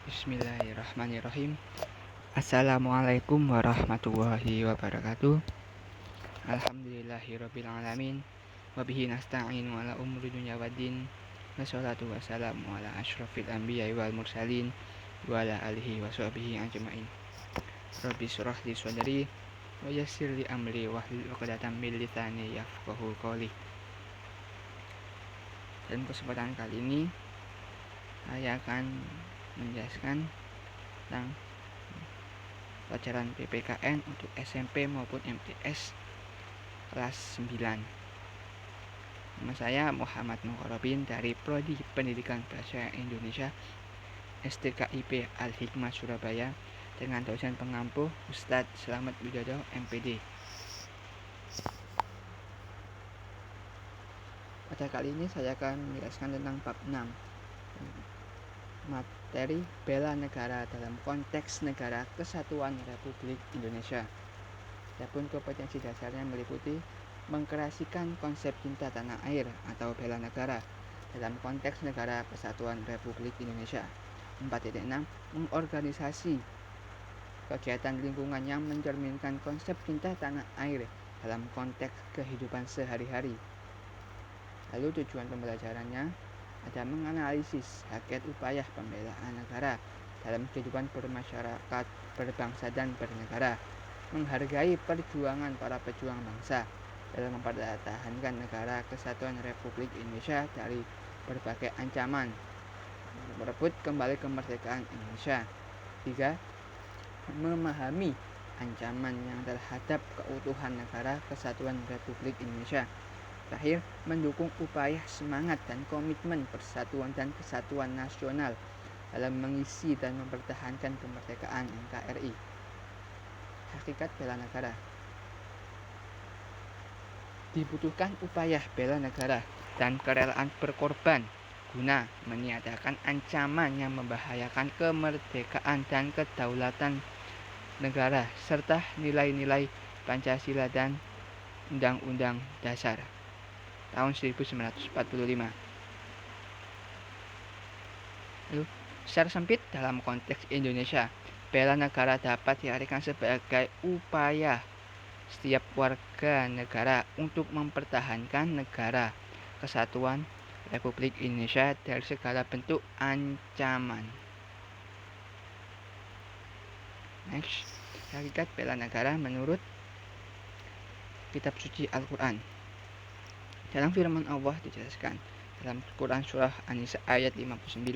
Bismillahirrahmanirrahim. Assalamualaikum warahmatullahi wabarakatuh. Alhamdulillahirrabbilalamin. Wabihi nasta'in wa ala umri dunya waddin. Wassalatu wassalamu ala ashrafil anbiya wal mursalin wa ala alihi wa sahbihi ajma'in. Rabbi surah li sadri wa yassir li amri wahlul 'uqdatam min lisani yafqahu qawli. Dan kesempatan kali ini saya akan menjelaskan tentang pelajaran PPKN untuk SMP maupun MTS kelas 9. Nama saya Muhammad Mukarrabin dari Prodi Pendidikan Bahasa Indonesia STKIP Al-Hikmah Surabaya dengan dosen pengampu Ustadz Slamet Widodo MPD. Pada kali ini saya akan menjelaskan tentang bab 6, materi bela negara dalam konteks negara kesatuan Republik Indonesia. Adapun kompetensi dasarnya meliputi mengkreasikan konsep cinta tanah air atau bela negara dalam konteks negara kesatuan Republik Indonesia. 4.6 Mengorganisasi kegiatan lingkungan yang mencerminkan konsep cinta tanah air dalam konteks kehidupan sehari-hari. Lalu tujuan pembelajarannya ada menganalisis hakikat upaya pembelaan negara dalam kehidupan bermasyarakat, berbangsa dan bernegara, menghargai perjuangan para pejuang bangsa dalam mempertahankan negara kesatuan Republik Indonesia dari berbagai ancaman, merebut kembali kemerdekaan Indonesia. 3. Memahami ancaman yang terhadap keutuhan negara kesatuan Republik Indonesia. Terakhir, mendukung upaya semangat dan komitmen persatuan dan kesatuan nasional dalam mengisi dan mempertahankan kemerdekaan NKRI. Hakikat bela negara. Dibutuhkan upaya bela negara dan kerelaan berkorban guna meniadakan ancaman yang membahayakan kemerdekaan dan kedaulatan negara serta nilai-nilai Pancasila dan Undang-Undang Dasar tahun 1945. Lalu, secara sempit dalam konteks Indonesia, bela negara dapat diartikan sebagai upaya setiap warga negara untuk mempertahankan negara kesatuan Republik Indonesia dari segala bentuk ancaman. Next, hakikat bela negara menurut kitab suci Al-Quran. Dalam firman Allah dijelaskan dalam Quran surah An-Nisa ayat 59.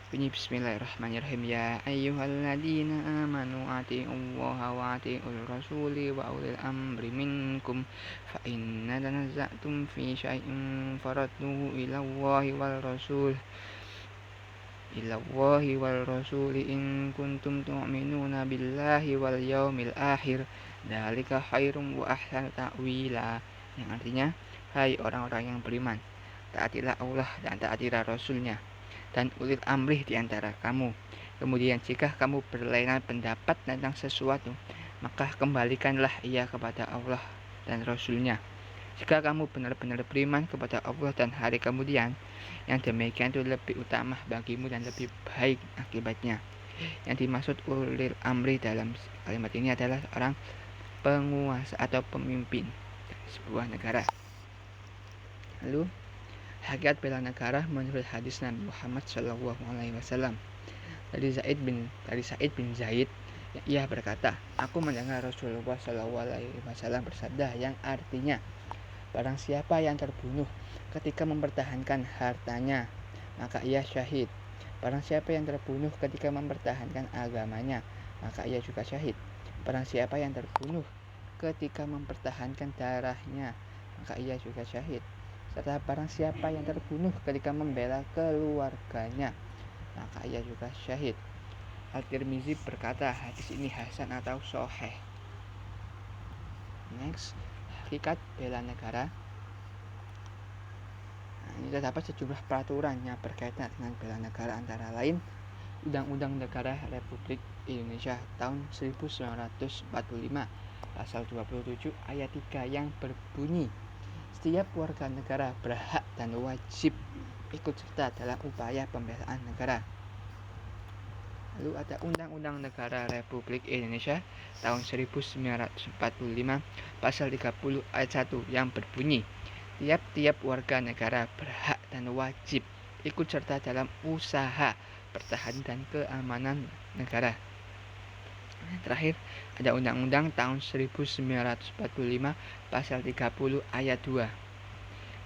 Bunyi bismillahirrahmanirrahim. Ya ayyuhalladzina amanu atii'ullaha wa atii'ur rasuli wa ulil amri minkum fa inna tanazza'tum fi syai'in faradduhu ilallahi wal rasul in kuntum tu'minuna billahi wal yaumil akhir dzalika khairum wa ahsanu ta'wila, yang artinya, hai orang-orang yang beriman, taatilah Allah dan taatilah Rasulnya dan ulil amri di antara kamu. Kemudian jika kamu berlainan pendapat tentang sesuatu, maka kembalikanlah ia kepada Allah dan Rasulnya. Jika kamu benar-benar beriman kepada Allah dan hari kemudian, yang demikian itu lebih utama bagimu dan lebih baik akibatnya. Yang dimaksud ulil amri dalam kalimat ini adalah orang penguasa atau pemimpin sebuah negara. Lalu, hakikat bela negara menurut hadis Nabi Muhammad SAW dari Sa'id bin Zaid, ia berkata, aku mendengar Rasulullah SAW bersabda yang artinya, barang siapa yang terbunuh ketika mempertahankan hartanya, maka ia syahid. Barang siapa yang terbunuh ketika mempertahankan agamanya, maka ia juga syahid. Barang siapa yang terbunuh ketika mempertahankan darahnya, maka ia juga syahid. Serta barang siapa yang terbunuh ketika membela keluarganya, maka ia juga syahid. At-Tirmizi berkata, hadis ini hasan atau sahih. Next, hakikat bela negara. Ini terdapat sejumlah peraturan yang berkaitan dengan bela negara, antara lain Undang-Undang Negara Republik Indonesia tahun 1945 pasal 27 ayat 3 yang berbunyi, setiap warga negara berhak dan wajib ikut serta dalam upaya pembelaan negara. Lalu ada Undang-Undang Negara Republik Indonesia tahun 1945 pasal 30 ayat 1 yang berbunyi, tiap-tiap warga negara berhak dan wajib ikut serta dalam usaha pertahanan dan keamanan negara. Terakhir, ada Undang-Undang tahun 1945 pasal 30 ayat 2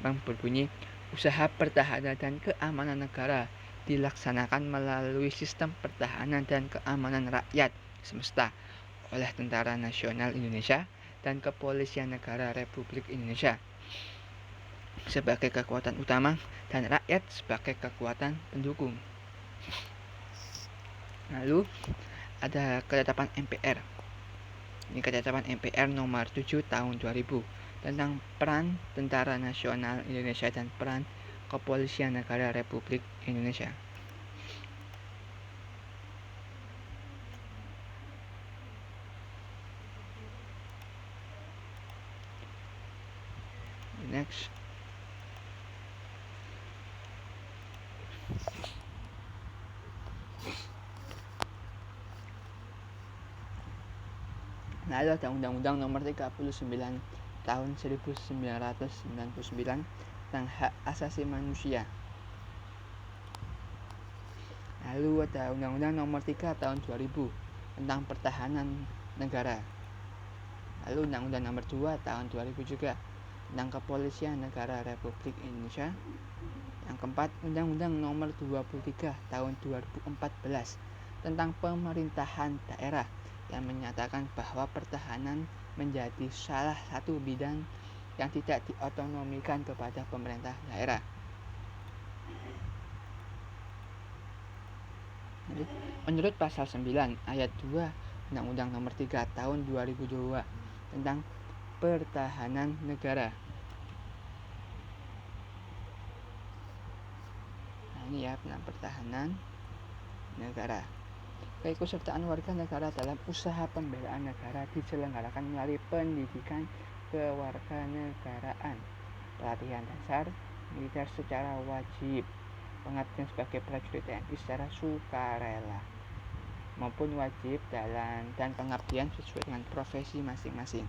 yang berbunyi, usaha pertahanan dan keamanan negara dilaksanakan melalui sistem pertahanan dan keamanan rakyat semesta oleh Tentara Nasional Indonesia dan Kepolisian Negara Republik Indonesia sebagai kekuatan utama dan rakyat sebagai kekuatan pendukung. Lalu ada ketetapan MPR. Ini ketetapan MPR nomor 7 tahun 2000 tentang peran Tentara Nasional Indonesia dan peran Kepolisian Negara Republik Indonesia. Next. Lalu ada Undang-Undang nomor 39 tahun 1999 tentang hak asasi manusia. Lalu ada Undang-Undang nomor 3 tahun 2000 tentang pertahanan negara. Lalu Undang-Undang nomor 2 tahun 2000 juga tentang Kepolisian Negara Republik Indonesia. Yang keempat, Undang-Undang nomor 23 tahun 2014 tentang pemerintahan daerah yang menyatakan bahwa pertahanan menjadi salah satu bidang yang tidak diotonomikan kepada pemerintah daerah. Menurut pasal 9 ayat 2 Undang-Undang nomor 3 tahun 2002 tentang pertahanan negara. Nah, ini ya tentang pertahanan negara. Keikutsertaan warga negara dalam usaha pembelaan negara diselenggarakan melalui pendidikan kewarganegaraan, pelatihan dasar militer secara wajib, pengabdian sebagai prajurit TNI secara sukarela, maupun wajib dan pengabdian sesuai dengan profesi masing-masing.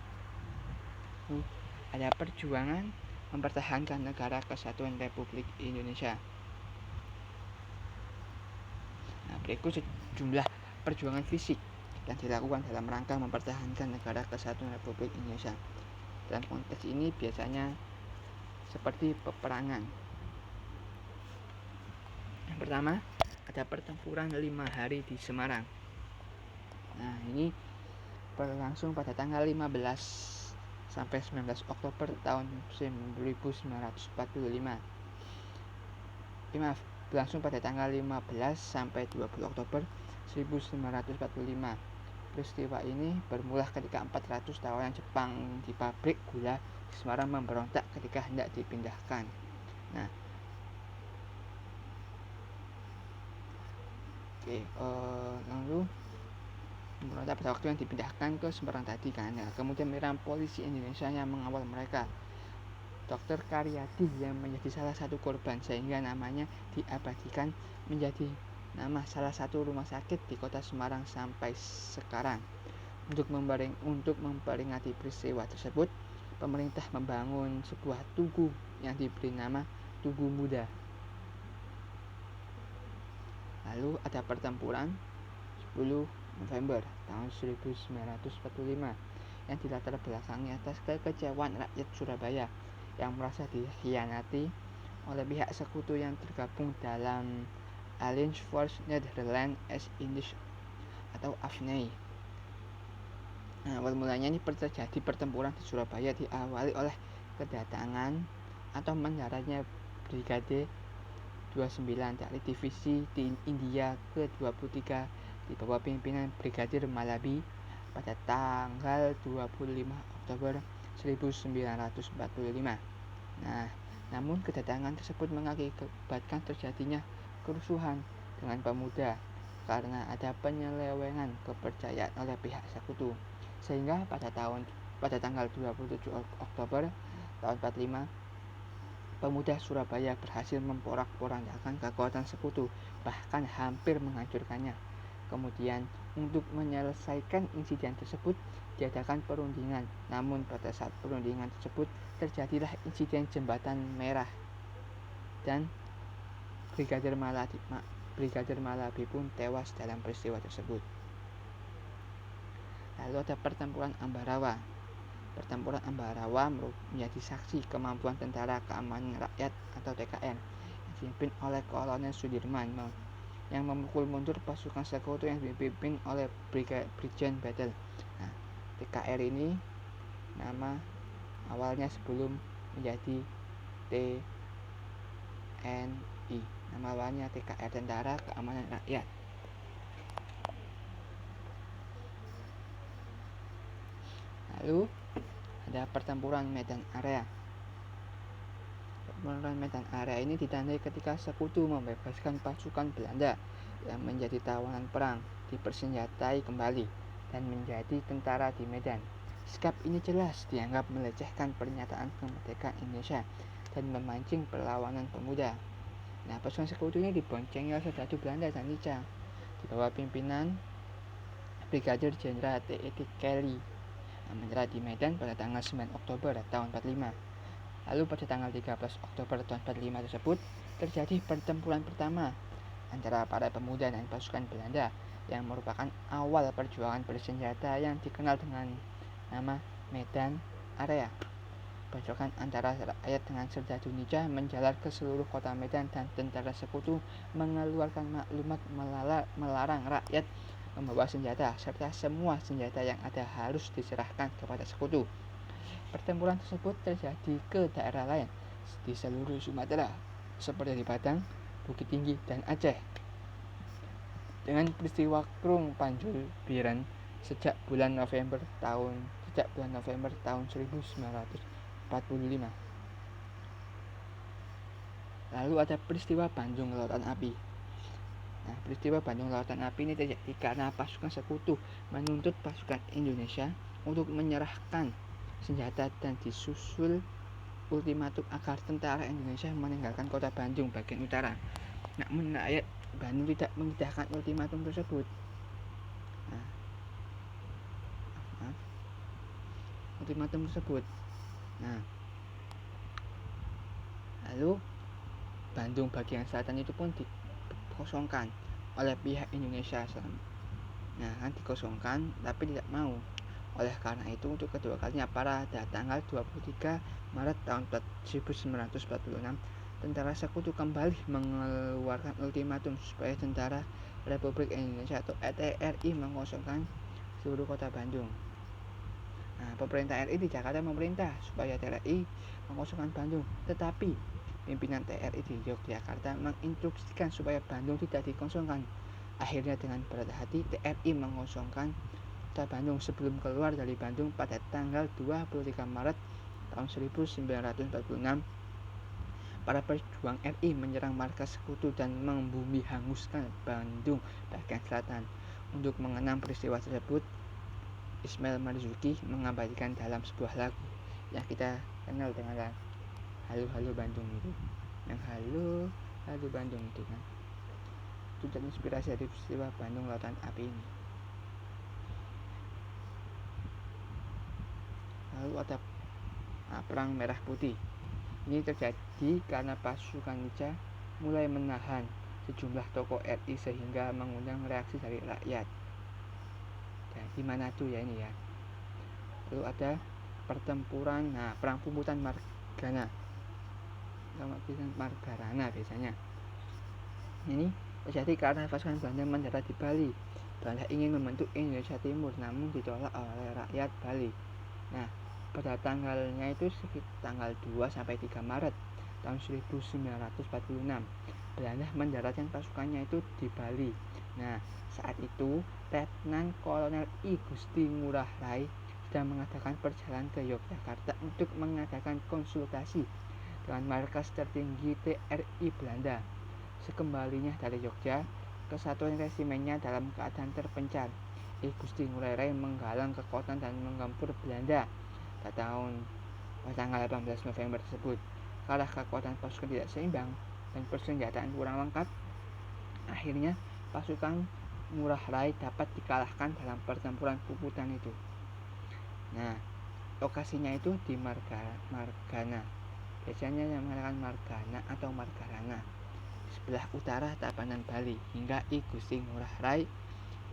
Ada perjuangan mempertahankan negara kesatuan Republik Indonesia. Nah, berikut sejumlah perjuangan fisik yang dilakukan dalam rangka mempertahankan negara kesatuan Republik Indonesia. Dalam konteks ini biasanya seperti peperangan. Yang pertama, ada pertempuran 5 hari di Semarang. Nah, ini berlangsung pada tanggal 15 sampai 19 Oktober tahun 1945. Berlangsung pada tanggal 15 sampai 20 Oktober 1945. Peristiwa ini bermula ketika 400 tawanan Jepang di pabrik gula di Semarang memberontak ketika hendak dipindahkan. Nah, lalu memberontak pada waktu yang dipindahkan ke Semarang tadi kan. Nah, kemudian menyerang polisi Indonesia yang mengawal mereka. Dr. Karyadi yang menjadi salah satu korban sehingga namanya diabadikan menjadi nama salah satu rumah sakit di kota Semarang sampai sekarang. Untuk memperingati peristiwa tersebut, pemerintah membangun sebuah tugu yang diberi nama Tugu Muda. Lalu ada pertempuran 10 November tahun 1945 yang dilatar belakangi atas kekecewaan rakyat Surabaya yang merasa dikhianati oleh pihak sekutu yang tergabung dalam Alliance Force Nederland-East-Indisch atau AFNI. Nah, awal mulanya ini terjadi pertempuran di Surabaya diawali oleh kedatangan atau mendaratnya Brigade 29 dari Divisi India ke-23 di bawah pimpinan Brigadir Malabi pada tanggal 25 Oktober 1945. Nah, namun kedatangan tersebut mengakibatkan terjadinya kerusuhan dengan pemuda karena ada penyelewengan kepercayaan oleh pihak sekutu, sehingga pada tanggal 27 Oktober tahun 45 Pemuda Surabaya berhasil memporak-porandakan kekuatan sekutu, bahkan hampir menghancurkannya. Kemudian, untuk menyelesaikan insiden tersebut, diadakan perundingan. Namun pada saat perundingan tersebut, terjadilah insiden Jembatan Merah dan Brigadir Malabi pun tewas dalam peristiwa tersebut. Lalu ada pertempuran Ambarawa. Pertempuran Ambarawa menjadi saksi kemampuan Tentara Keamanan Rakyat atau TKR yang dipimpin oleh Kolonel Sudirman yang memukul mundur pasukan sekutu yang dipimpin oleh Brigjen Bedel. Nah, TKR ini nama awalnya sebelum menjadi TNI. Nama awalnya TKR, Tentara Keamanan Rakyat. Lalu ada pertempuran Medan Area. Pertempuran Medan Area ini ditandai ketika sekutu membebaskan pasukan Belanda yang menjadi tawanan perang, dipersenjatai kembali dan menjadi tentara di Medan. Sikap ini jelas dianggap melecehkan pernyataan kemerdekaan Indonesia dan memancing perlawanan pemuda. Nah, pasukan sekutu ini diboncengi oleh serdadu Belanda dan Nica di bawah pimpinan Brigadir Jenderal T.E.T. Kelly yang menyerah di Medan pada tanggal 9 Oktober tahun 45. Lalu pada tanggal 13 Oktober tahun 45 tersebut terjadi pertempuran pertama antara para pemuda dan pasukan Belanda yang merupakan awal perjuangan bersenjata yang dikenal dengan nama Medan Area. Bentrokan antara rakyat dengan serdadu Nica menjalar ke seluruh kota Medan dan tentara sekutu mengeluarkan maklumat melarang rakyat membawa senjata serta semua senjata yang ada harus diserahkan kepada sekutu. Pertempuran tersebut terjadi ke daerah lain di seluruh Sumatera seperti di Padang, Bukit Tinggi, dan Aceh. Dengan peristiwa Krung Panjul Biren sejak bulan November tahun 1945. Lalu ada peristiwa Bandung Lautan Api. Nah, peristiwa Bandung Lautan Api ini terjadi karena pasukan sekutu menuntut pasukan Indonesia untuk menyerahkan senjata dan disusul ultimatum agar tentara Indonesia meninggalkan kota Bandung bagian utara. Namun rakyat Bandung tidak mengindahkan ultimatum tersebut. Lalu Bandung bagian selatan itu pun dikosongkan oleh pihak Indonesia. Dikosongkan tapi tidak mau. Oleh karena itu untuk kedua kalinya pada tanggal 23 Maret tahun 1946 tentara sekutu kembali mengeluarkan ultimatum supaya tentara Republik Indonesia atau TRI mengosongkan seluruh kota Bandung. Pemerintah RI di Jakarta memerintah supaya TRI mengosongkan Bandung, tetapi pimpinan TRI di Yogyakarta menginstruksikan supaya Bandung tidak dikosongkan. Akhirnya dengan berat hati TRI mengosongkan kota Bandung sebelum keluar dari Bandung pada tanggal 23 Maret tahun 1946. Para pejuang RI menyerang markas sekutu dan membumi hanguskan Bandung bagian selatan. Untuk mengenang peristiwa tersebut, Ismail Marzuki mengabadikan dalam sebuah lagu yang kita kenal dengan Halo Halo Bandung itu. Yang Halo Halo Bandung itu kan. Itu terinspirasi dari peristiwa Bandung Lautan Api ini. Lalu ada Perang Merah Putih. Ini terjadi karena pasukan Nica mulai menahan sejumlah tokoh RI sehingga mengundang reaksi dari rakyat. Di mana tuh ya ini ya. Lalu ada pertempuran perang pungutan Margarana biasanya. Ini terjadi karena pasukan Belanda mendarat di Bali. Belanda ingin membentuk Indonesia Timur namun ditolak oleh rakyat Bali. Pada tanggalnya itu sekitar tanggal 2 sampai 3 Maret tahun 1946 Belanda mendaratkan pasukannya itu di Bali. Saat itu Letnan Kolonel I Gusti Ngurah Rai sedang mengadakan perjalanan ke Yogyakarta untuk mengadakan konsultasi dengan markas tertinggi TRI Belanda. Sekembalinya dari Yogyakarta, kesatuan resimennya dalam keadaan terpencar. I Gusti Ngurah Rai menggalang kekuatan dan menggempur Belanda pada tanggal 18 November tersebut. kalah kekuatan pasukan tidak seimbang dan persenjataan kurang lengkap, akhirnya pasukan Ngurah Rai dapat dikalahkan dalam pertempuran Puputan itu. Nah, lokasinya itu di Margana. Biasanya yang mengatakan Margana atau Margarana, sebelah utara Tabanan Bali, hingga I Gusti Ngurah Rai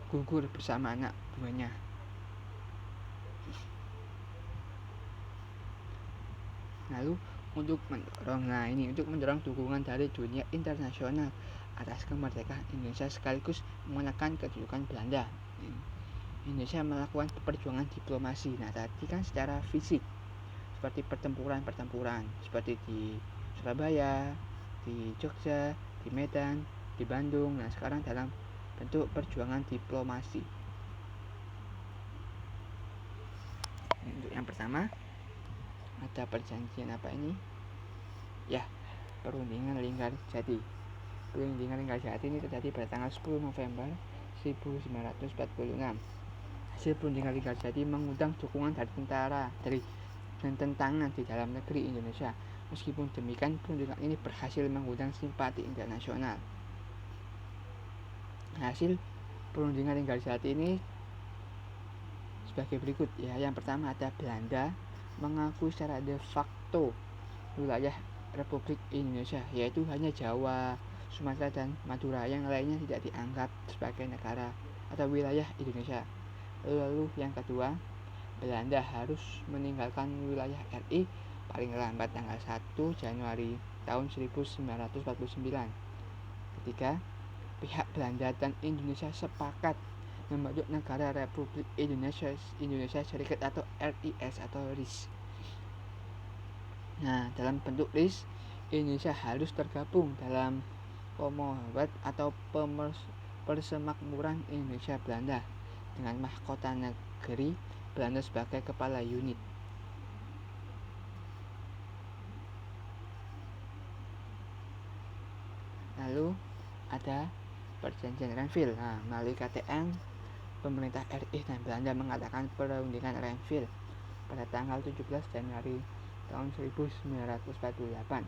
gugur bersama anak buahnya. Lalu untuk mendorong dukungan dari dunia internasional atas kemerdekaan Indonesia sekaligus menekan kedudukan Belanda, Indonesia melakukan perjuangan diplomasi. Nah, tadi kan secara fisik seperti pertempuran seperti di Surabaya, di Jogja, di Medan, di Bandung. Nah, sekarang dalam bentuk perjuangan diplomasi. Untuk yang pertama ada perjanjian apa ini? Ya, Perundingan Linggarjati. Perundingan Linggarjati ini terjadi pada tanggal 10 November 1946. Hasil Perundingan Linggarjati mengundang dukungan dari tentara dan tentangan di dalam negeri Indonesia. Meskipun demikian, perundingan ini berhasil mengundang simpati internasional. Hasil Perundingan Linggarjati ini sebagai berikut ya. Yang pertama ada Belanda mengakui secara de facto wilayah Republik Indonesia, yaitu hanya Jawa, Sumatera, dan Madura. Yang lainnya tidak dianggap sebagai negara atau wilayah Indonesia. Lalu yang kedua, Belanda harus meninggalkan wilayah RI paling lambat tanggal 1 Januari tahun 1949. Ketiga, pihak Belanda dan Indonesia sepakat membentuk negara Republik Indonesia Serikat atau RIS atau RIS. Nah, dalam bentuk RIS, Indonesia harus tergabung dalam Commonwealth atau Persemakmuran Indonesia Belanda dengan mahkota negeri Belanda sebagai kepala unit. Lalu ada Perjanjian Renville. Nah, melalui KTN, pemerintah RI dan Belanda mengadakan Perundingan Renville pada tanggal 17 Januari tahun 1948.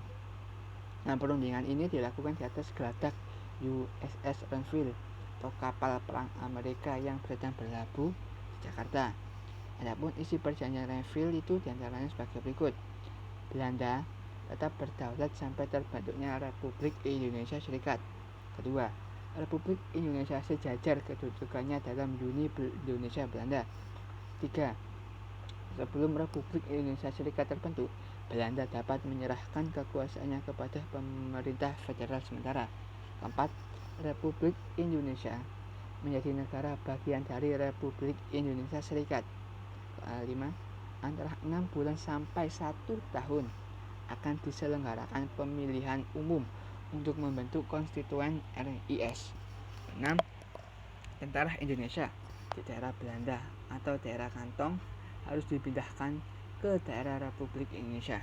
Nah, perundingan ini dilakukan di atas geladak USS Renville atau kapal perang Amerika yang sedang berlabuh di Jakarta. Adapun isi perjanjian Renville itu diantaranya sebagai berikut. Belanda tetap berdaulat sampai terbentuknya Republik Indonesia Serikat. Kedua, Republik Indonesia sejajar kedudukannya dalam Uni Indonesia Belanda. Tiga, sebelum Republik Indonesia Serikat terbentuk, Belanda dapat menyerahkan kekuasaannya kepada pemerintah federal sementara. Keempat, Republik Indonesia menjadi negara bagian dari Republik Indonesia Serikat. Kelima, antara 6 bulan sampai 1 tahun akan diselenggarakan pemilihan umum untuk membentuk konstituen RIS. 6. Tentara Indonesia di daerah Belanda atau daerah kantong harus dipindahkan ke daerah Republik Indonesia.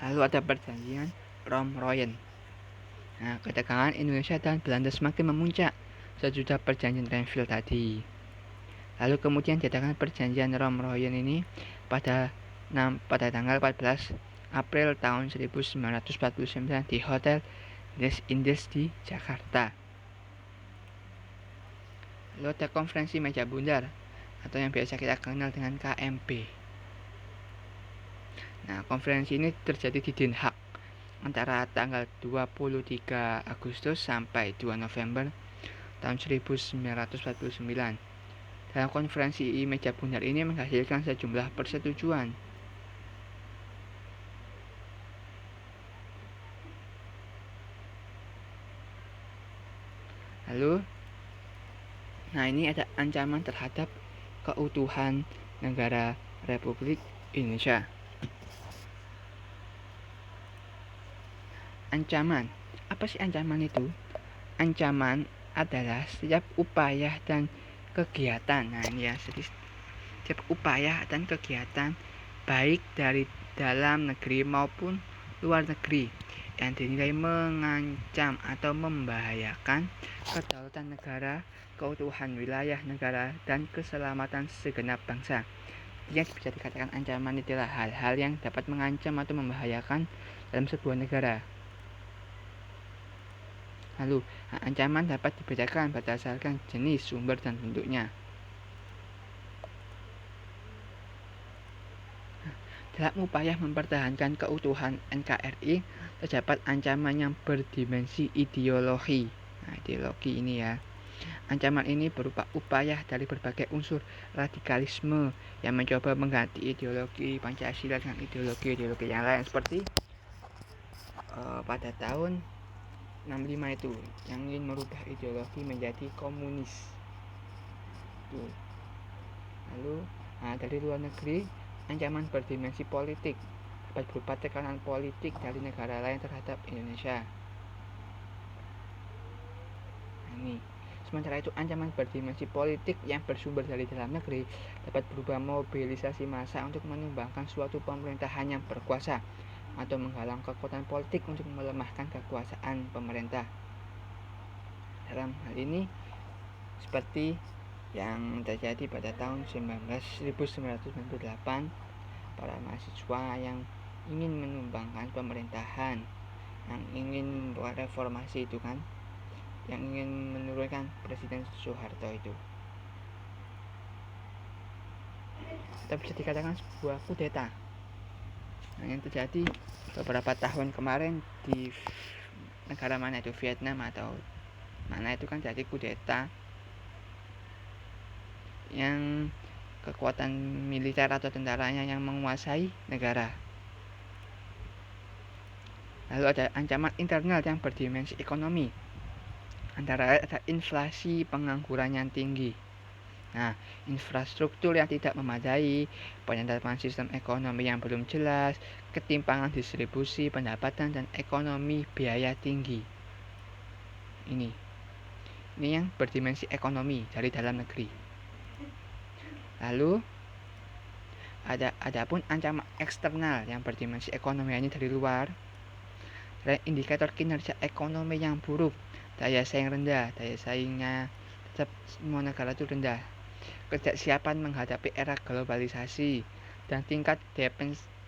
Lalu ada perjanjian Romroyen. Nah, ketegangan Indonesia dan Belanda semakin memuncak sesudah perjanjian Renville tadi. Lalu kemudian diadakan perjanjian Romroyen ini pada tanggal 14 April tahun 1949 di Hotel Des Indes di Jakarta. Lalu ada konferensi meja bundar atau yang biasa kita kenal dengan KMP. Nah, konferensi ini terjadi di Den Haag antara tanggal 23 Agustus sampai 2 November tahun 1949. Dalam konferensi meja bundar ini menghasilkan sejumlah persetujuan. Lalu, ini ada ancaman terhadap keutuhan negara Republik Indonesia. Ancaman, apa sih ancaman itu? Ancaman adalah setiap upaya dan kegiatan. Nah, ini ya, setiap upaya dan kegiatan baik dari dalam negeri maupun luar negeri yang dinilai mengancam atau membahayakan kedaulatan negara, keutuhan wilayah negara, dan keselamatan segenap bangsa. Yang bisa dikatakan ancaman adalah hal-hal yang dapat mengancam atau membahayakan dalam sebuah negara. Lalu, ancaman dapat dibedakan berdasarkan jenis, sumber, dan bentuknya. Dalam upaya mempertahankan keutuhan NKRI, terdapat ancaman yang berdimensi ideologi. Nah, ideologi ini ya. Ancaman ini berupa upaya dari berbagai unsur radikalisme yang mencoba mengganti ideologi Pancasila dengan ideologi-ideologi yang lain, seperti pada tahun 65 itu yang ingin merubah ideologi menjadi komunis. Lalu dari luar negeri, ancaman berdimensi politik dapat berupa tekanan politik dari negara lain terhadap Indonesia. Ini. Sementara itu, ancaman berdimensi politik yang bersumber dari dalam negeri dapat berupa mobilisasi massa untuk menumbangkan suatu pemerintahan yang berkuasa atau menghalang kekuatan politik untuk melemahkan kekuasaan pemerintah. Dalam hal ini, seperti yang terjadi pada tahun 1998, para mahasiswa yang ingin menumbangkan pemerintahan, yang ingin membuat reformasi itu kan, yang ingin menurunkan Presiden Soeharto itu. Tapi bisa dikatakan sebuah kudeta. Nah, yang terjadi beberapa tahun kemarin di negara mana itu, Vietnam atau mana itu kan, jadi kudeta yang kekuatan militer atau tentaranya yang menguasai negara. Lalu ada ancaman internal yang berdimensi ekonomi. Antara lain ada inflasi, pengangguran yang tinggi. Nah, infrastruktur yang tidak memadai, penyadapan sistem ekonomi yang belum jelas, ketimpangan distribusi pendapatan, dan ekonomi biaya tinggi. Ini yang berdimensi ekonomi dari dalam negeri. Lalu adapun ancaman eksternal yang berdimensi ekonomi ini dari luar. Dan indikator kinerja ekonomi yang buruk, daya saing rendah, daya saingnya tetap semua negara itu rendah, kesiapan menghadapi era globalisasi, dan tingkat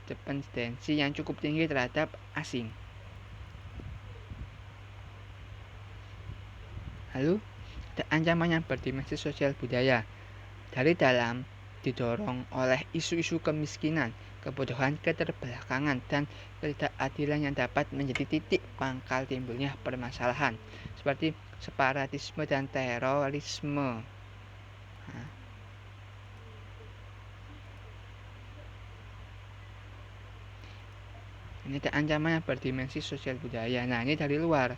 dependensi yang cukup tinggi terhadap asing. Lalu ada ancaman yang berdimensi sosial budaya. Dari dalam didorong oleh isu-isu kemiskinan, kebodohan, keterbelakangan, dan ketidakadilan yang dapat menjadi titik pangkal timbulnya permasalahan seperti separatisme dan terorisme. Ini ada ancaman yang berdimensi sosial budaya. Nah, ini dari luar.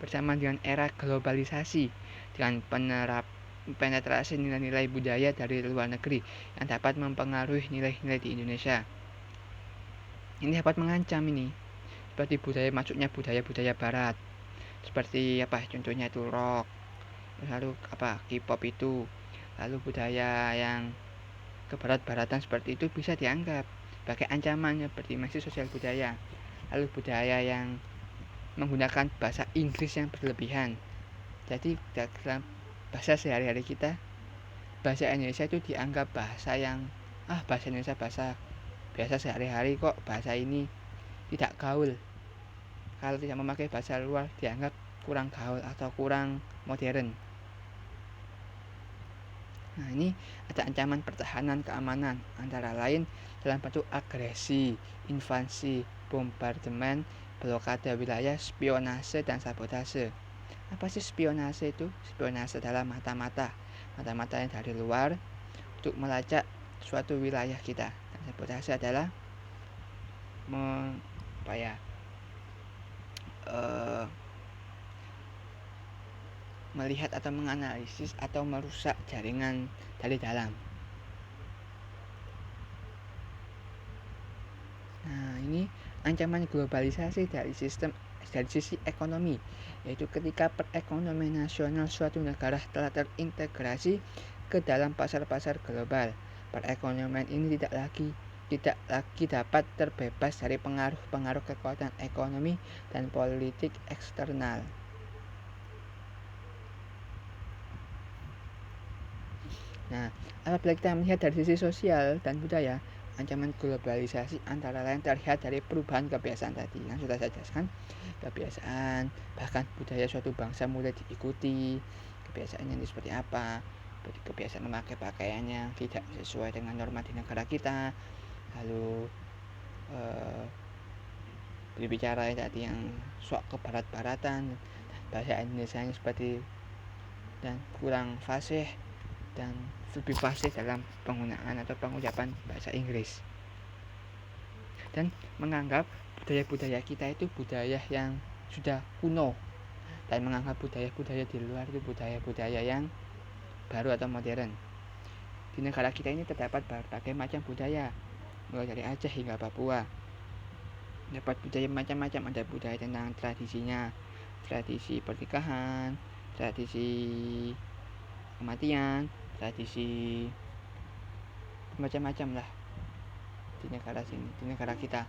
Bersama dengan era globalisasi, dengan penetrasi nilai-nilai budaya dari luar negeri yang dapat mempengaruhi nilai-nilai di Indonesia. Ini dapat mengancam ini, seperti masuknya budaya-budaya barat, seperti contohnya itu rock, lalu K-pop itu, lalu budaya yang kebarat-baratan seperti itu bisa dianggap sebagai ancaman berdimensi sosial budaya. Lalu budaya yang menggunakan bahasa Inggris yang berlebihan, jadi dalam bahasa sehari-hari kita, bahasa Indonesia itu dianggap bahasa yang bahasa Indonesia bahasa biasa sehari-hari, kok bahasa ini tidak gaul. Kalau tidak memakai bahasa luar dianggap kurang gaul atau kurang modern. Nah, ini ada ancaman pertahanan keamanan, antara lain dalam bentuk agresi, invasi, bombardemen, blokade wilayah, spionase, dan sabotase. Apa sih spionase itu? Spionase adalah mata-mata yang dari luar untuk melacak suatu wilayah kita. Dan sabotase adalah melihat atau menganalisis atau merusak jaringan dari dalam. Nah, ini ancaman globalisasi dari sisi ekonomi, yaitu ketika perekonomian nasional suatu negara telah terintegrasi ke dalam pasar-pasar global, perekonomian ini tidak lagi tidak lagi dapat terbebas dari pengaruh-pengaruh kekuatan ekonomi dan politik eksternal. Nah, apabila kita melihat dari sisi sosial dan budaya, ancaman globalisasi antara lain terlihat dari perubahan kebiasaan tadi yang sudah saya jelaskan. Kebiasaan, bahkan budaya suatu bangsa mulai diikuti. Kebiasaannya ini seperti apa? Kebiasaan memakai pakaian yang tidak sesuai dengan norma di negara kita. Lalu berbicara tadi yang sok ke barat-baratan, bahasa Indonesia seperti dan kurang fasih dan lebih fasih dalam penggunaan atau pengucapan bahasa Inggris, dan menganggap budaya-budaya kita itu budaya yang sudah kuno, dan menganggap budaya-budaya di luar itu budaya-budaya yang baru atau modern. Di negara kita ini terdapat berbagai macam budaya, mulai dari Aceh hingga Papua. Dapat budaya macam-macam, ada budaya tentang tradisinya, tradisi pernikahan, tradisi kematian, tradisi macam-macam lah di negara sini, di negara kita.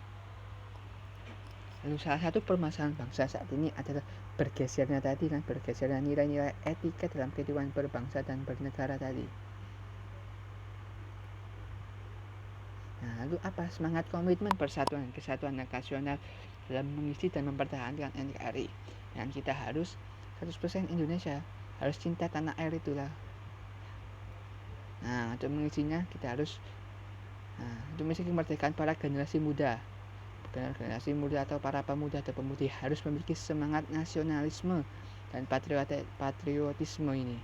Lalu salah satu permasalahan bangsa saat ini adalah bergesernya nilai-nilai etika dalam kehidupan berbangsa dan bernegara tadi. Nah, lalu apa semangat komitmen persatuan dan kesatuan nasional dalam mengisi dan mempertahankan NKRI? Dan kita harus 100% Indonesia, harus cinta tanah air itulah. Nah, untuk mengisinya kita harus untuk mengisi kemerdekaan para generasi muda atau para pemuda atau pemudi harus memiliki semangat nasionalisme dan patriotisme ini.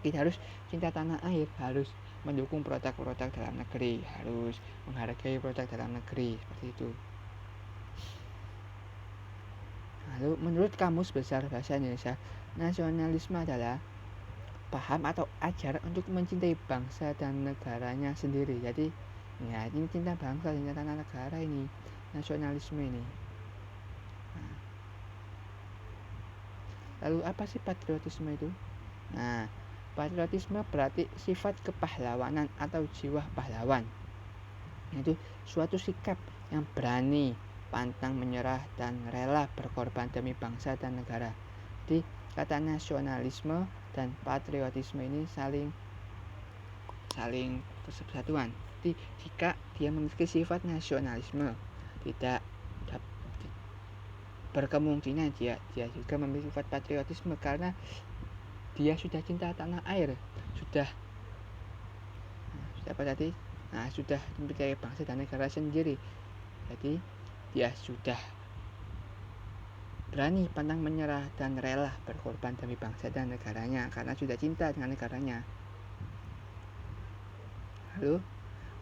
Kita harus cinta tanah air, harus mendukung produk-produk dalam negeri, harus menghargai produk dalam negeri, seperti itu. Lalu menurut Kamus Besar Bahasa Indonesia, nasionalisme adalah paham atau ajaran untuk mencintai bangsa dan negaranya sendiri. Jadi ya, ini cinta bangsa, cinta tanah negara ini, nasionalisme ini. Lalu apa sih patriotisme itu? Nah, patriotisme berarti sifat kepahlawanan atau jiwa pahlawan, yaitu suatu sikap yang berani, pantang menyerah, dan rela berkorban demi bangsa dan negara. Jadi kata nasionalisme dan patriotisme ini saling kesatuan. Jadi jika dia memiliki sifat nasionalisme, tidak berkemungkinan dia juga memiliki sifat patriotisme, karena dia sudah cinta tanah air, sudah apa tadi? Sudah mencintai bangsa dan negara sendiri. Jadi dia sudah berani, pantang menyerah, dan rela berkorban demi bangsa dan negaranya karena sudah cinta dengan negaranya. Lalu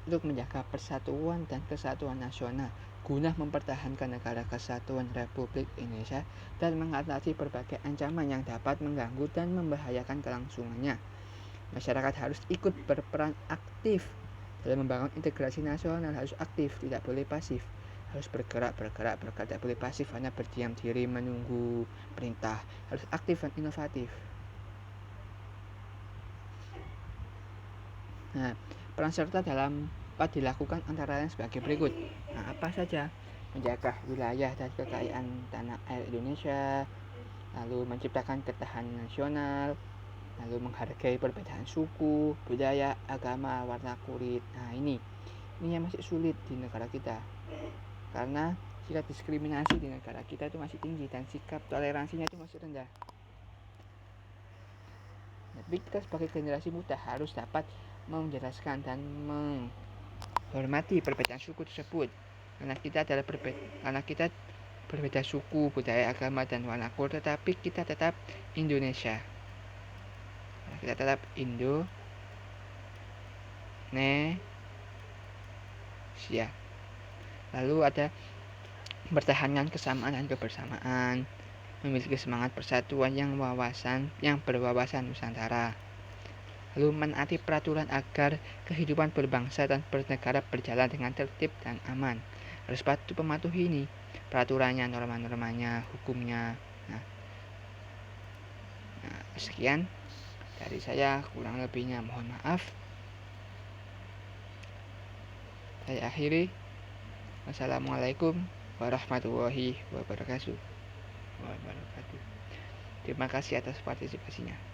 untuk menjaga persatuan dan kesatuan nasional guna mempertahankan negara kesatuan Republik Indonesia dan mengatasi berbagai ancaman yang dapat mengganggu dan membahayakan kelangsungannya, masyarakat harus ikut berperan aktif dalam membangun integrasi nasional, harus aktif, tidak boleh pasif, harus bergerak, tidak boleh pasif hanya berdiam diri menunggu perintah, harus aktif dan inovatif. Nah, peran serta dalam dapat dilakukan antara lain sebagai berikut. Apa saja? Menjaga wilayah dan kekayaan tanah air Indonesia, lalu menciptakan ketahanan nasional, lalu menghargai perbedaan suku, budaya, agama, warna kulit. Ini yang masih sulit di negara kita, karena sikap diskriminasi di negara kita itu masih tinggi dan sikap toleransinya itu masih rendah. Tapi kita sebagai generasi muda harus dapat menjelaskan dan menghormati perbedaan suku tersebut, karena kita berbeda suku, budaya, agama, dan warna kulit, tetapi kita tetap Indonesia. Kita tetap Indonesia. Lalu ada mempertahankan kesamaan dan kebersamaan, memiliki semangat persatuan yang berwawasan Nusantara. Lalu menaati peraturan agar kehidupan berbangsa dan bernegara berjalan dengan tertib dan aman. Harus mematuhi ini, peraturannya, norma-normanya, hukumnya. Sekian dari saya, kurang lebihnya mohon maaf. Saya akhiri. Wassalamualaikum warahmatullahi wabarakatuh. Terima kasih atas partisipasinya.